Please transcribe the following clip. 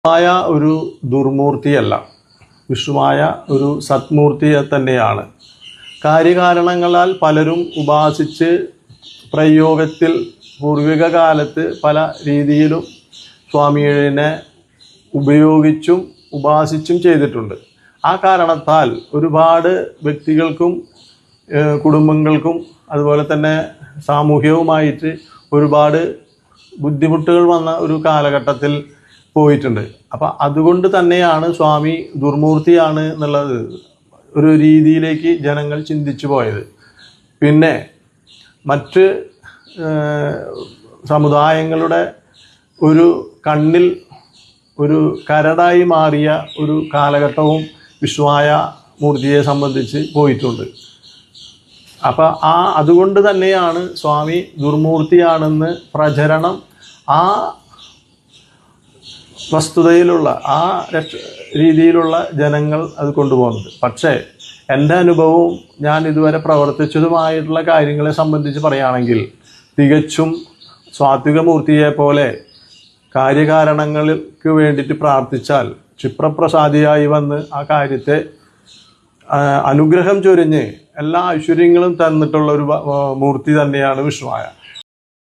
വിഷ്ണുമായ ഒരു ദുർമൂർത്തിയല്ല, വിഷ്ണുമായ ഒരു സത്മൂർത്തിയെ തന്നെയാണ്. കാര്യകാരണങ്ങളാൽ പലരും ഉപാസിച്ച് പ്രയോഗത്തിൽ പൂർവിക കാലത്ത് പല രീതിയിലും സ്വാമിയെ ഉപയോഗിച്ചും ഉപാസിച്ചും ചെയ്തിട്ടുണ്ട്. ആ കാരണത്താൽ ഒരുപാട് വ്യക്തികൾക്കും കുടുംബങ്ങൾക്കും അതുപോലെ തന്നെ സാമൂഹികവുമായിട്ട് ഒരുപാട് ബുദ്ധിമുട്ടുകൾ വന്ന ഒരു കാലഘട്ടത്തിൽ പോയിട്ടുണ്ട്. അപ്പം അതുകൊണ്ട് തന്നെയാണ് സ്വാമി ദുർമൂർത്തിയാണ് എന്നുള്ളത് ഒരു രീതിയിലേക്ക് ജനങ്ങൾ ചിന്തിച്ചു പോയത്. പിന്നെ മറ്റ് സമുദായങ്ങളുടെ ഒരു കണ്ണിൽ ഒരു കരടായി മാറിയ ഒരു കാലഘട്ടവും വിഷ്ണുവായ മൂർത്തിയെ സംബന്ധിച്ച് പോയിട്ടുണ്ട്. അപ്പം അതുകൊണ്ട് തന്നെയാണ് സ്വാമി ദുർമൂർത്തിയാണെന്ന് പ്രചരണം ആ വസ്തുതയിലുള്ള ആ രീതിയിലുള്ള ജനങ്ങൾ അത് കൊണ്ടുപോകുന്നത്. പക്ഷേ എൻ്റെ അനുഭവവും ഞാൻ ഇതുവരെ പ്രവർത്തിച്ചതുമായിട്ടുള്ള കാര്യങ്ങളെ സംബന്ധിച്ച് പറയുകയാണെങ്കിൽ തികച്ചും സാത്വികമൂർത്തിയെ പോലെ കാര്യകാരണങ്ങൾക്ക് വേണ്ടിയിട്ട് പ്രാർത്ഥിച്ചാൽ ക്ഷിപ്രപ്രസാദിയായി വന്ന് ആ കാര്യത്തെ അനുഗ്രഹം ചൊരിഞ്ഞ് എല്ലാ ഐശ്വര്യങ്ങളും തന്നിട്ടുള്ള ഒരു മൂർത്തി തന്നെയാണ് വിഷ്ണുവായ.